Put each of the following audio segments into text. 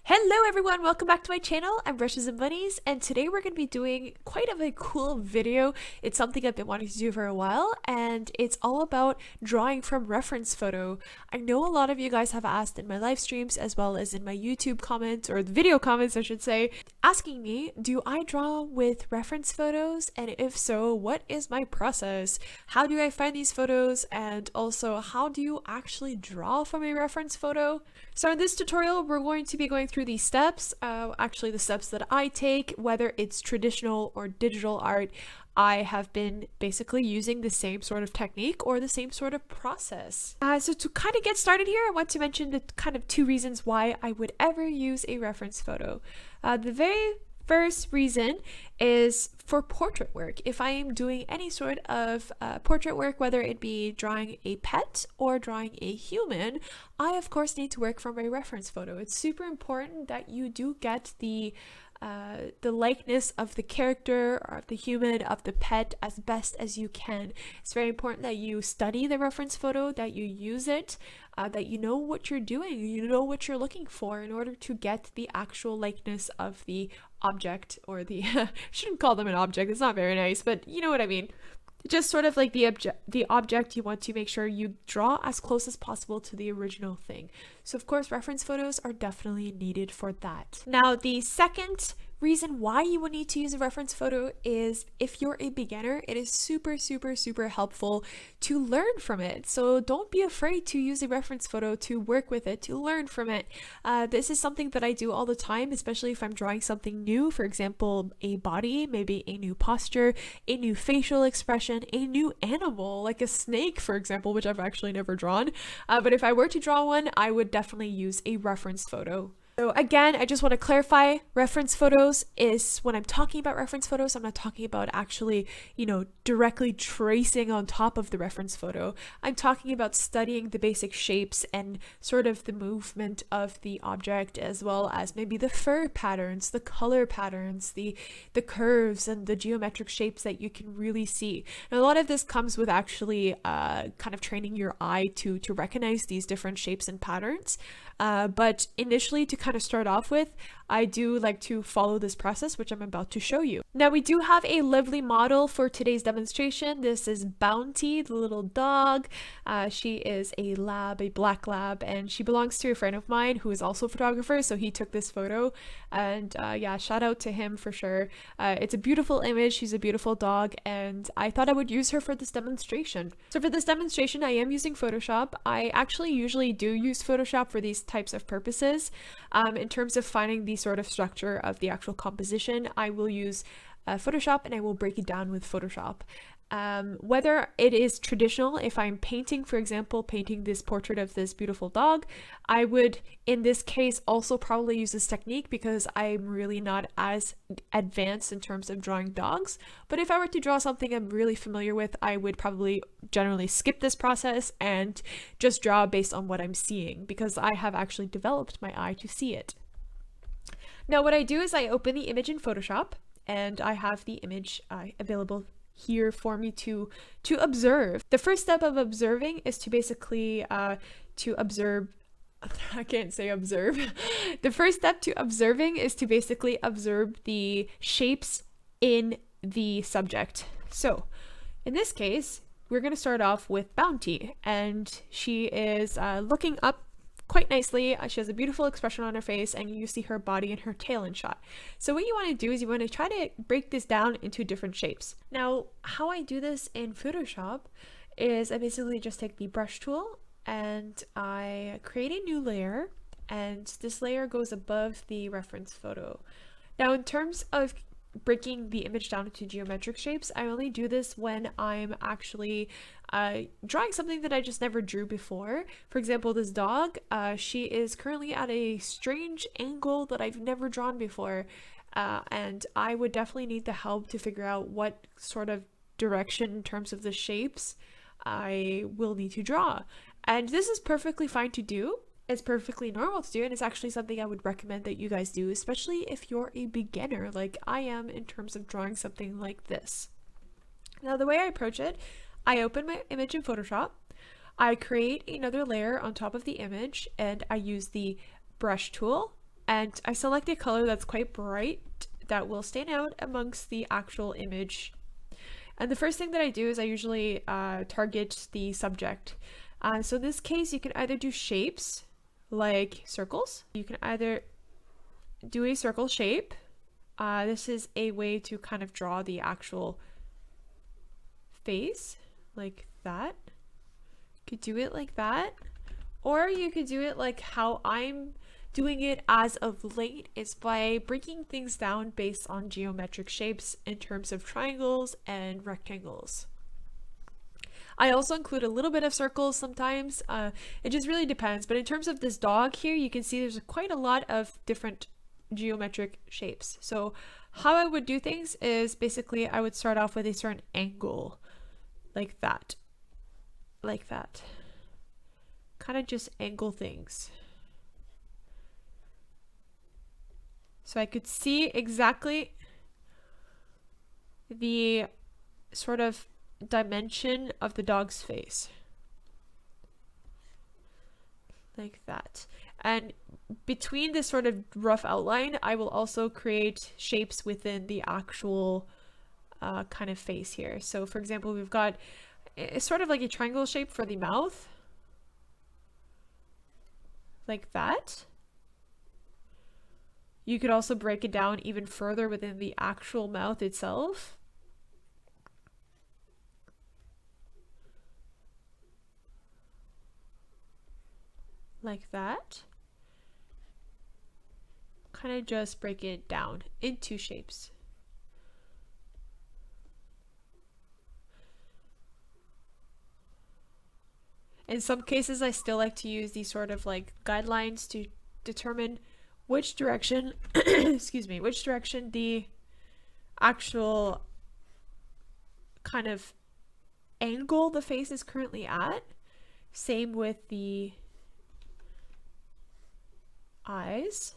Hello everyone, welcome back to my channel. I'm Brushes and Bunnies, and today we're going to be doing quite of a cool video. It's something I've been wanting to do for a while, and it's all about drawing from reference photo. I know a lot of you guys have asked in my live streams as well as in my YouTube comments, or the video comments I should say, asking me, do I draw with reference photos? And if so, what is my process? How do I find these photos? And also, how do you actually draw from a reference photo? So in this tutorial, we're going to be going through these steps, actually the steps that I take, whether it's traditional or digital art. I have been basically using the same sort of technique or the same sort of process. So to kind of get started here, I want to mention the kind of two reasons why I would ever use a reference photo. The very first reason is for portrait work. If I am doing any sort of portrait work, whether it be drawing a pet or drawing a human, I of course need to work from a reference photo. It's super important that you do get the likeness of the character or of the human, of the pet, as best as you can. It's very important that you study the reference photo, that you use it, that you know what you're doing, you know what you're looking for in order to get the actual likeness of the object, or the shouldn't call them an object, it's not very nice, but you know what I mean. Just sort of like the object, you want to make sure you draw as close as possible to the original thing. So of course, reference photos are definitely needed for that. Now, the second reason why you would need to use a reference photo is if you're a beginner, it is super helpful to learn from it. So don't be afraid to use a reference photo, to work with it, to learn from it. This is something that I do all the time, especially if I'm drawing something new, for example, a body, maybe a new posture, a new facial expression, a new animal, like a snake, for example, which I've actually never drawn. But if I were to draw one, I would definitely use a reference photo. So again, I just want to clarify, reference photos is, when I'm talking about reference photos, I'm not talking about actually, directly tracing on top of the reference photo. I'm talking about studying the basic shapes and sort of the movement of the object, as well as maybe the fur patterns, the color patterns, the curves and the geometric shapes that you can really see. And a lot of this comes with actually kind of training your eye to recognize these different shapes and patterns. But initially, to kind of start off with, I do like to follow this process, which I'm about to show you. Now, we do have a lovely model for today's demonstration. This is Bounty, the little dog. She is a lab, a black lab, and she belongs to a friend of mine who is also a photographer, so he took this photo. And yeah, shout out to him for sure. It's a beautiful image. She's a beautiful dog, and I thought I would use her for this demonstration. So for this demonstration, I am using Photoshop. I actually usually do use Photoshop for these types of purposes. In terms of finding the sort of structure of the actual composition, I will use Photoshop, and I will break it down with Photoshop. Whether it is traditional, if I'm painting, for example, painting this portrait of this beautiful dog, I would, in this case, also probably use this technique because I'm really not as advanced in terms of drawing dogs. But if I were to draw something I'm really familiar with, I would probably generally skip this process and just draw based on what I'm seeing, because I have actually developed my eye to see it. Now, what I do is I open the image in Photoshop, and I have the image available here for me to observe. The first step of observing is to basically to observe. I can't say observe. The first step to observing is to basically observe the shapes in the subject. So in this case, we're going to start off with Bounty, and she is looking up quite nicely. She has a beautiful expression on her face, and you see her body and her tail in shot. So what you want to do is you want to try to break this down into different shapes. Now, how I do this in Photoshop is I basically just take the brush tool and I create a new layer, and this layer goes above the reference photo. Now, in terms of breaking the image down into geometric shapes, I only do this when I'm actually drawing something that I just never drew before. For example, this dog, she is currently at a strange angle that I've never drawn before, and I would definitely need the help to figure out what sort of direction in terms of the shapes I will need to draw. And this is perfectly fine to do. It's perfectly normal to do, and it's actually something I would recommend that you guys do, especially if you're a beginner like I am in terms of drawing something like this. Now, the way I approach it, I open my image in Photoshop, I create another layer on top of the image, and I use the brush tool and I select a color that's quite bright that will stand out amongst the actual image. And the first thing that I do is I usually target the subject. So in this case, you can either do shapes like circles. You can either do a circle shape. This is a way to kind of draw the actual face like that. You could do it like that, or you could do it like how I'm doing it as of late, is by breaking things down based on geometric shapes in terms of triangles and rectangles. I also include a little bit of circles sometimes. It just really depends, but in terms of this dog here, you can see there's quite a lot of different geometric shapes. So how I would do things is basically I would start off with a certain angle like that, kind of just angle things. So I could see exactly the sort of dimension of the dog's face. Like that. And between this sort of rough outline, I will also create shapes within the actual kind of face here. So for example, we've got it's sort of like a triangle shape for the mouth. Like that. You could also break it down even further within the actual mouth itself. Like that. Kind of just break it down into shapes. In some cases, I still like to use these sort of like guidelines to determine which direction, excuse me, which direction the actual kind of angle the face is currently at. Same with the eyes.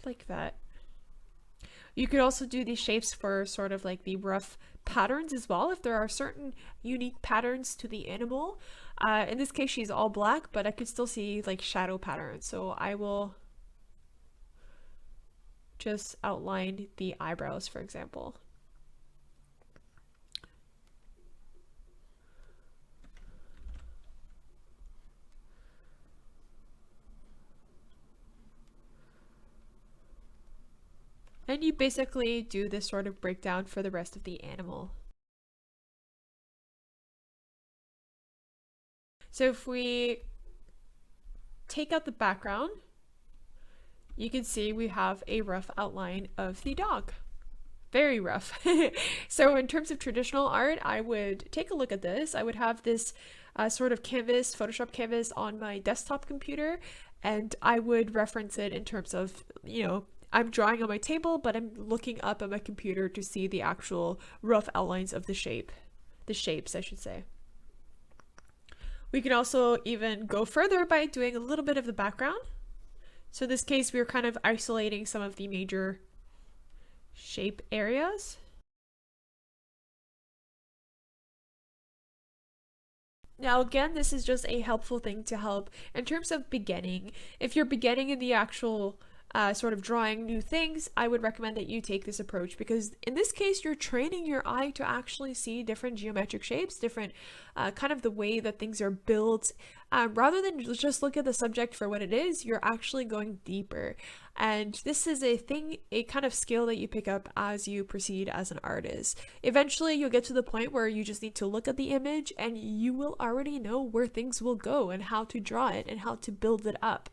Like that. You could also do these shapes for sort of like the rough patterns as well, if there are certain unique patterns to the animal. In this case, she's all black, but I could still see like shadow patterns. So I will just outline the eyebrows, for example. And you basically do this sort of breakdown for the rest of the animal. So if we take out the background, you can see we have a rough outline of the dog. Very rough. So in terms of traditional art, I would take a look at this. I would have this sort of canvas, Photoshop canvas on my desktop computer, and I would reference it in terms of, you know, I'm drawing on my table, but I'm looking up at my computer to see the actual rough outlines of the shapes, I should say. We can also even go further by doing a little bit of the background. So in this case, we're kind of isolating some of the major shape areas. Now again, this is just a helpful thing to help in terms of beginning. If you're beginning in the actual sort of drawing new things, I would recommend that you take this approach, because in this case you're training your eye to actually see different geometric shapes, different kind of the way that things are built. Rather than just look at the subject for what it is, you're actually going deeper. And this is a kind of skill that you pick up as you proceed as an artist. Eventually you'll get to the point where you just need to look at the image and you will already know where things will go and how to draw it and how to build it up.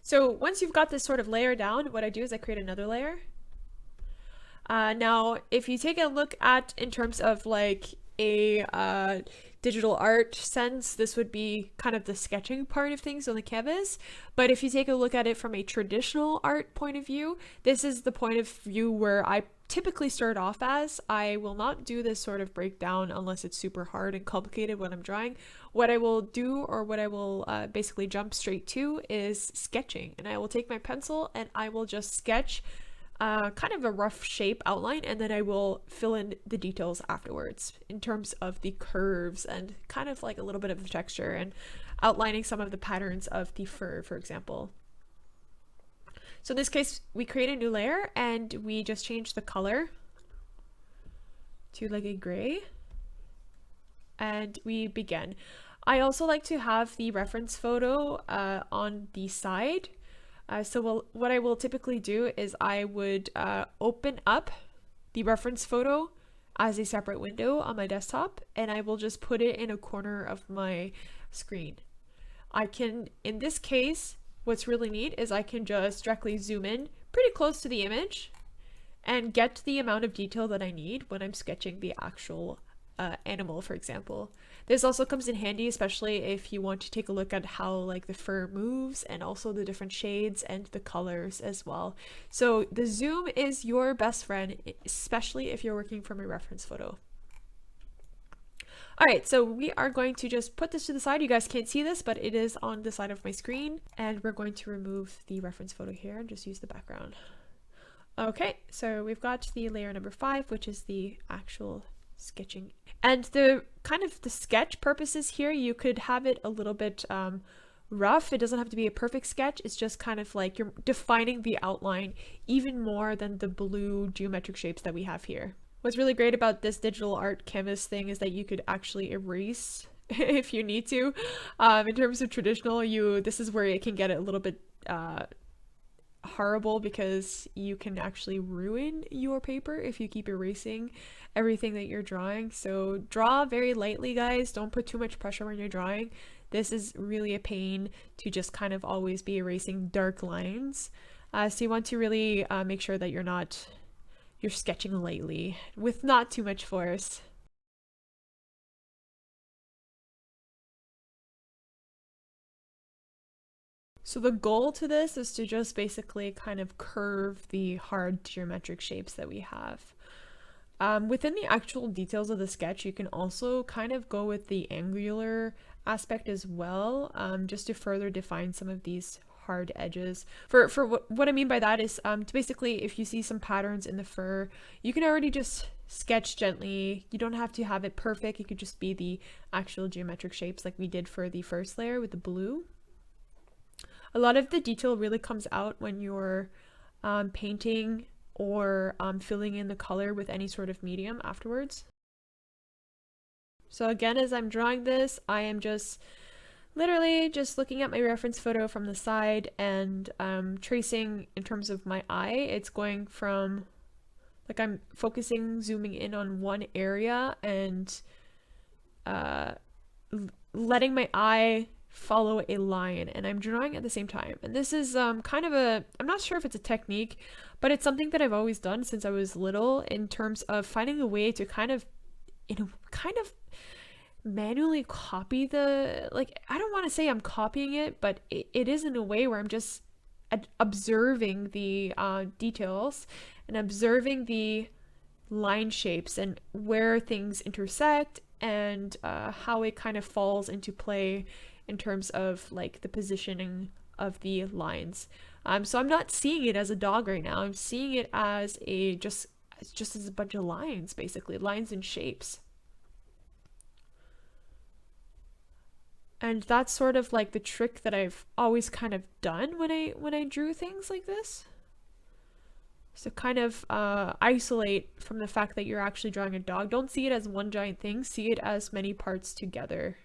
So once you've got this sort of layer down, what I do is I create another layer. Now, if you take a look at in terms of like a digital art sense, this would be kind of the sketching part of things on the canvas. But if you take a look at it from a traditional art point of view, this is the point of view where I typically start off as. I will not do this sort of breakdown unless it's super hard and complicated when I'm drawing. What I will do, or what I will basically jump straight to, is sketching. And I will take my pencil and I will just sketch kind of a rough shape outline, and then I will fill in the details afterwards in terms of the curves and kind of like a little bit of the texture and outlining some of the patterns of the fur, for example. So in this case, we create a new layer and we just change the color to like a gray, and we begin. I also like to have the reference photo on the side. So what I will typically do is I would open up the reference photo as a separate window on my desktop, and I will just put it in a corner of my screen. I can, in this case, what's really neat is I can just directly zoom in pretty close to the image and get the amount of detail that I need when I'm sketching the actual animal, for example. This also comes in handy, especially if you want to take a look at how like the fur moves and also the different shades and the colors as well. So the zoom is your best friend, especially if you're working from a reference photo. All right, so we are going to just put this to the side. You guys can't see this, but it is on the side of my screen, and we're going to remove the reference photo here and just use the background. Okay, so we've got the layer number 5, which is the actual sketching. And the kind of the sketch purposes here, you could have it a little bit rough. It doesn't have to be a perfect sketch. It's just kind of like you're defining the outline even more than the blue geometric shapes that we have here. What's really great about this digital art canvas thing is that you could actually erase if you need to. In terms of traditional, this is where it can get a little bit horrible, because you can actually ruin your paper if you keep erasing everything that you're drawing. So draw very lightly, guys. Don't put too much pressure when you're drawing. This is really a pain to just kind of always be erasing dark lines. So you want to really make sure that you're sketching lightly with not too much force. So the goal to this is to just basically kind of curve the hard geometric shapes that we have. Within the actual details of the sketch, you can also kind of go with the angular aspect as well, just to further define some of these hard edges. For what I mean by that is to basically, if you see some patterns in the fur, you can already just sketch gently. You don't have to have it perfect. It could just be the actual geometric shapes like we did for the first layer with the blue. A lot of the detail really comes out when you're painting or filling in the color with any sort of medium afterwards. So again, as I'm drawing this, I am just literally just looking at my reference photo from the side and tracing in terms of my eye. It's going from, like, I'm focusing, zooming in on one area and letting my eye follow a line, and I'm drawing at the same time. And this is kind of I'm not sure if it's a technique, but it's something that I've always done since I was little, in terms of finding a way to kind of manually copy I don't want to say I'm copying it, but it is in a way where I'm just observing the details and observing the line shapes and where things intersect and how it kind of falls into play in terms of like the positioning of the lines. So I'm not seeing it as a dog right now. I'm seeing it as just as a bunch of lines, basically lines and shapes. And that's sort of like the trick that I've always kind of done when I drew things like this. So kind of isolate from the fact that you're actually drawing a dog. Don't see it as one giant thing. See it as many parts together.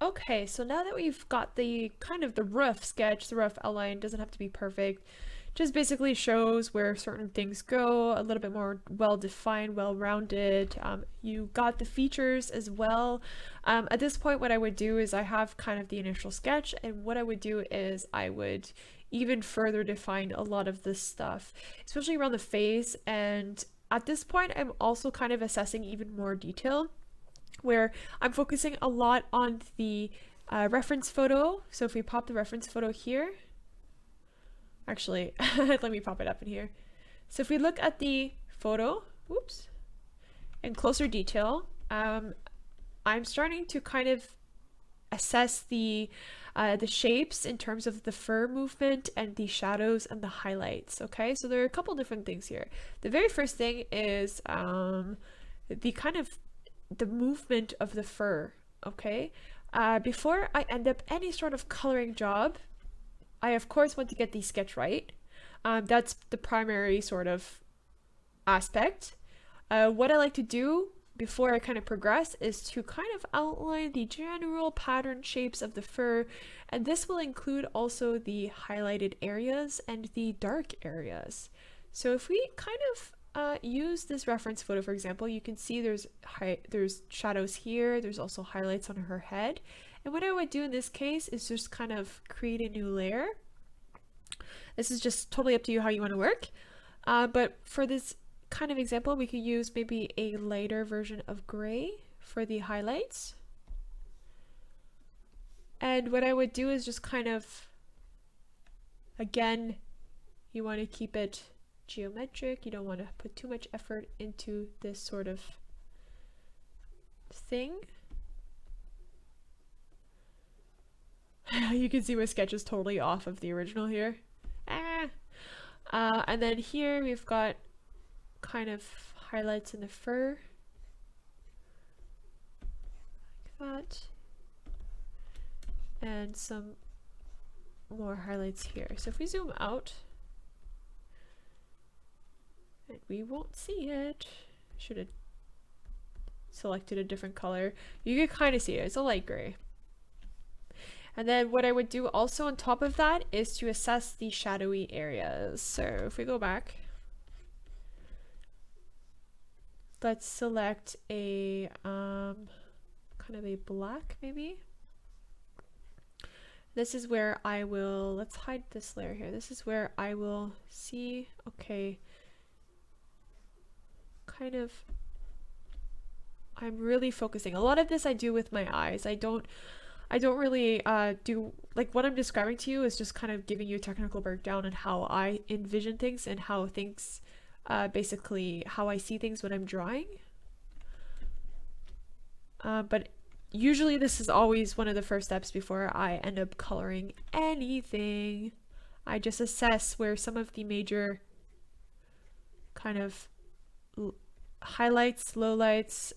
Okay, so now that we've got the kind of the rough sketch, the rough outline, doesn't have to be perfect, just basically shows where certain things go, a little bit more well-defined, well-rounded. You got the features as well. At this point, what I would do is I have kind of the initial sketch, and what I would do is I would even further define a lot of this stuff, especially around the face. And at this point, I'm also kind of assessing even more detail, where I'm focusing a lot on the reference photo. So if we pop the reference photo here, actually, let me pop it up in here. So if we look at the photo, whoops, in closer detail, I'm starting to kind of assess the shapes in terms of the fur movement and the shadows and the highlights. Okay, so there are a couple different things here. The very first thing is the kind of the movement of the fur. Okay, before I end up any sort of coloring job, I of course want to get the sketch right. That's the primary sort of aspect. What I like to do before I kind of progress is to kind of outline the general pattern shapes of the fur, and this will include also the highlighted areas and the dark areas. So if we kind of use this reference photo, for example, you can see there's shadows here, there's also highlights on her head, and what I would do in this case is just kind of create a new layer. This is just totally up to you how you want to work, but for this kind of example, we could use maybe a lighter version of gray for the highlights. And what I would do is just kind of, again, you want to keep it geometric. You don't want to put too much effort into this sort of thing. You can see my sketch is totally off of the original here. And then here we've got kind of highlights in the fur, like that, and some more highlights here. So if we zoom out, and we won't see it, should have selected a different color. You can kind of see it, it's a light gray. And then what I would do also on top of that is to assess the shadowy areas. So if we go back, let's select a kind of a black maybe. This is where I will, let's hide this layer here. This is where I will see, okay, kind of, I'm really focusing. A lot of this I do with my eyes. I don't really do, like what I'm describing to you is just kind of giving you a technical breakdown on how I envision things and how things, basically how I see things when I'm drawing. But usually this is always one of the first steps before I end up coloring anything. I just assess where some of the major kind of highlights, lowlights,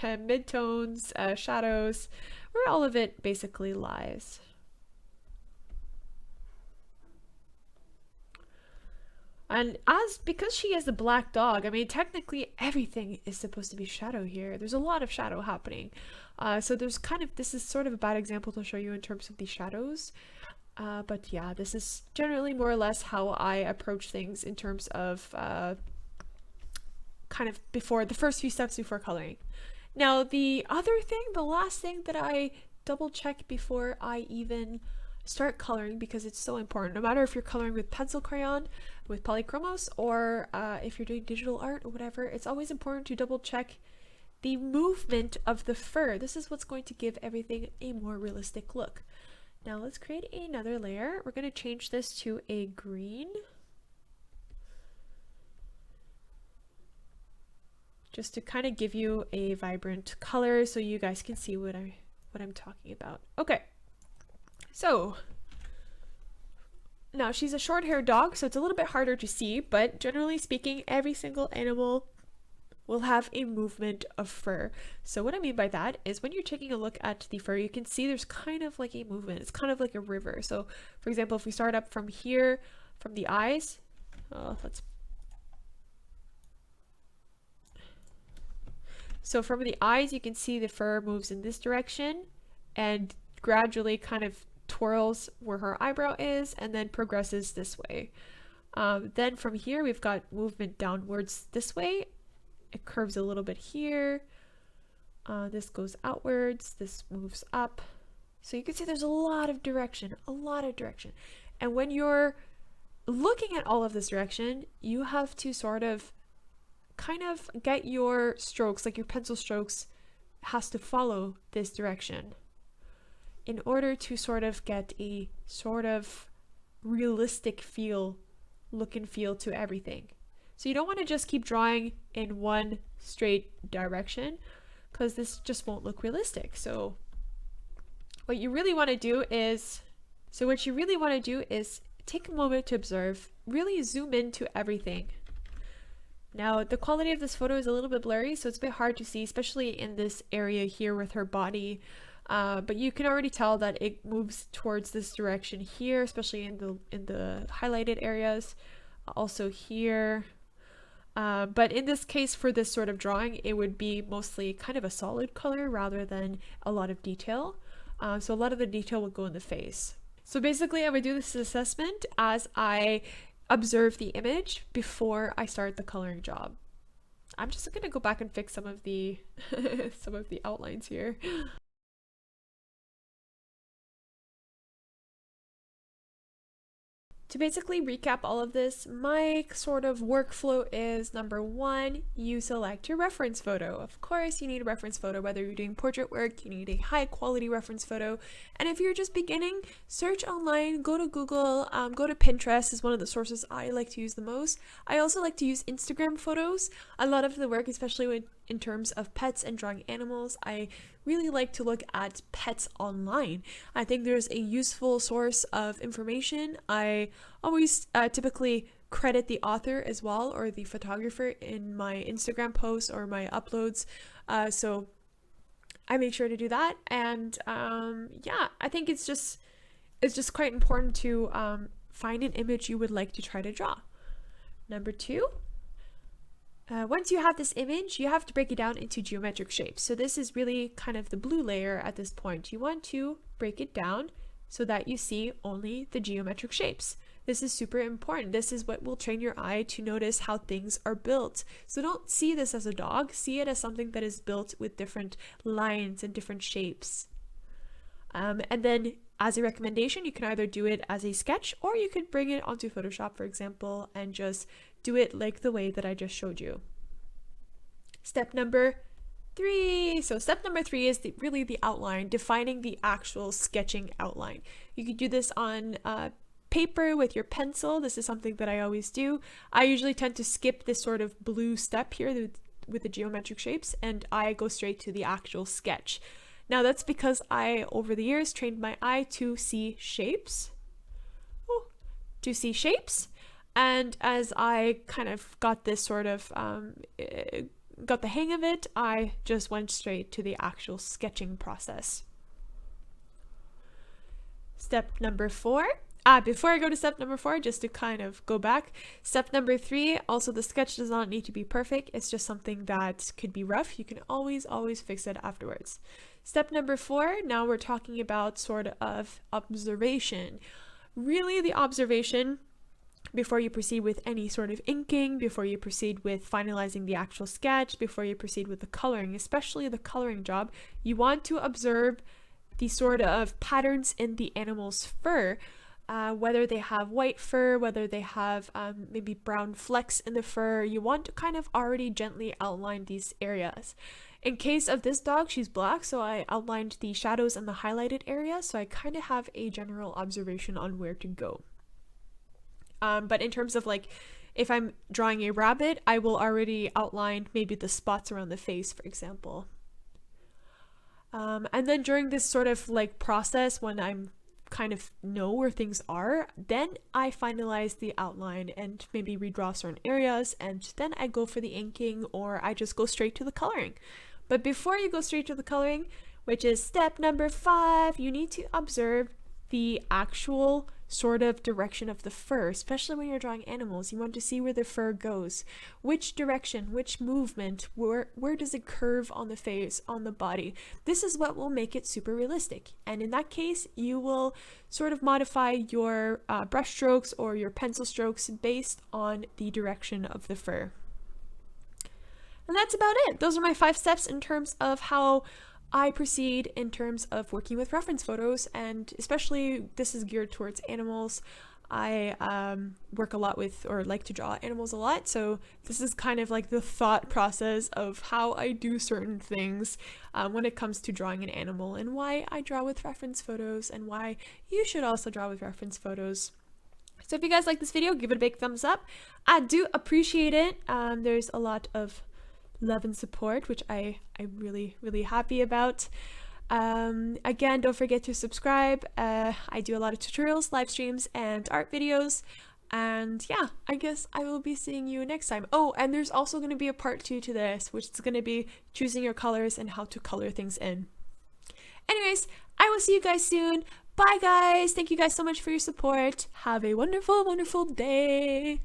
midtones, shadows, where all of it basically lies. And because she is a black dog, I mean, technically everything is supposed to be shadow here. There's a lot of shadow happening. So there's kind of, this is sort of a bad example to show you in terms of the shadows. But yeah, this is generally more or less how I approach things in terms of kind of before the first few steps before coloring. Now, the other thing, the last thing that I double check before I even start coloring, because it's so important, no matter if you're coloring with pencil crayon, with polychromos, or if you're doing digital art or whatever, it's always important to double check the movement of the fur. This is what's going to give everything a more realistic look. Now let's create another layer. We're going to change this to a green. Just to kind of give you a vibrant color so you guys can see what I'm talking about. Okay, so now she's a short-haired dog, so it's a little bit harder to see, but generally speaking, every single animal will have a movement of fur. So what I mean by that is when you're taking a look at the fur, you can see there's kind of like a movement. It's kind of like a river. So for example, if we start up from here, from the eyes, so from the eyes, you can see the fur moves in this direction and gradually kind of twirls where her eyebrow is and then progresses this way. Then from here, we've got movement downwards this way. It curves a little bit here. This goes outwards. This moves up. So you can see there's a lot of direction, And when you're looking at all of this direction, you have to sort of kind of get your strokes, like your pencil strokes has to follow this direction. in order to sort of get a sort of realistic look and feel to everything. So you don't want to just keep drawing in one straight direction, because this just won't look realistic. So what you really want to do is take a moment to observe, really zoom into everything. Now, the quality of this photo is a little bit blurry, so it's a bit hard to see, especially in this area here with her body. But you can already tell that it moves towards this direction here, especially in the highlighted areas. Also here. But in this case, for this sort of drawing, it would be mostly kind of a solid color rather than a lot of detail. So a lot of the detail would go in the face. So basically, I would do this assessment as I observe the image before I start the coloring job. I'm just going to go back and fix some of the some of the outlines here. To basically recap all of this, my sort of workflow is: number one, you select your reference photo. Of course, you need a reference photo. Whether you're doing portrait work, you need a high quality reference photo. And if you're just beginning, search online, go to Google, go to Pinterest is one of the sources I like to use the most. I also like to use Instagram photos. A lot of the work, especially in terms of pets and drawing animals, I really like to look at pets online. I think there's a useful source of information. I always typically credit the author as well, or the photographer, in my Instagram posts or my uploads. So I make sure to do that. And yeah, I think it's just quite important to find an image you would like to try to draw. Number two, once you have this image, you have to break it down into geometric shapes. So this is really kind of the blue layer at this point. You want to break it down so that you see only the geometric shapes. This is super important. This is what will train your eye to notice how things are built. So don't see this as a dog, see it as something that is built with different lines and different shapes. And then as a recommendation, you can either do it as a sketch, or you could bring it onto Photoshop, for example, and just do it like the way that I just showed you. Step number three. So step number three is really the outline, defining the actual sketching outline. You could do this on paper with your pencil. This is something that I always do. I usually tend to skip this sort of blue step here with the geometric shapes, and I go straight to the actual sketch. Now that's because I, over the years, trained my eye to see shapes. And as I kind of got this sort of, got the hang of it, I just went straight to the actual sketching process. Step number four. Before I go to step number four, just to kind of go back, step number three, also the sketch does not need to be perfect. It's just something that could be rough. You can always fix it afterwards. Step number four, now we're talking about sort of observation. Really the observation before you proceed with any sort of inking, before you proceed with finalizing the actual sketch, before you proceed with the coloring, especially the coloring job, you want to observe the sort of patterns in the animal's fur. Whether they have white fur, whether they have maybe brown flecks in the fur, you want to kind of already gently outline these areas. In case of this dog, she's black, so I outlined the shadows and the highlighted area, so I kind of have a general observation on where to go. But in terms of like, if I'm drawing a rabbit, I will already outline maybe the spots around the face, for example. And then during this sort of like process, when I'm kind of know where things are, then I finalize the outline and maybe redraw certain areas, and then I go for the inking, or I just go straight to the coloring. But before you go straight to the coloring, which is step number 5, you need to observe the actual sort of direction of the fur, especially when you're drawing animals. You want to see where the fur goes, which direction, which movement, where does it curve on the face, on the body. This is what will make it super realistic. And in that case, you will sort of modify your brush strokes or your pencil strokes based on the direction of the fur. And that's about it. Those are my 5 steps in terms of how I proceed in terms of working with reference photos, and especially this is geared towards animals. I work a lot with, or like to draw animals a lot, so this is kind of like the thought process of how I do certain things when it comes to drawing an animal, and why I draw with reference photos, and why you should also draw with reference photos. So if you guys like this video, give it a big thumbs up. I do appreciate it. There's a lot of love and support, which I'm really happy about. Again, don't forget to subscribe. I do a lot of tutorials, live streams, and art videos. And yeah, I guess I will be seeing you next time. Oh, and there's also going to be a part 2 to this, which is going to be choosing your colors and how to color things in. Anyways, I will see you guys soon. Bye guys! Thank you guys so much for your support. Have a wonderful, wonderful day!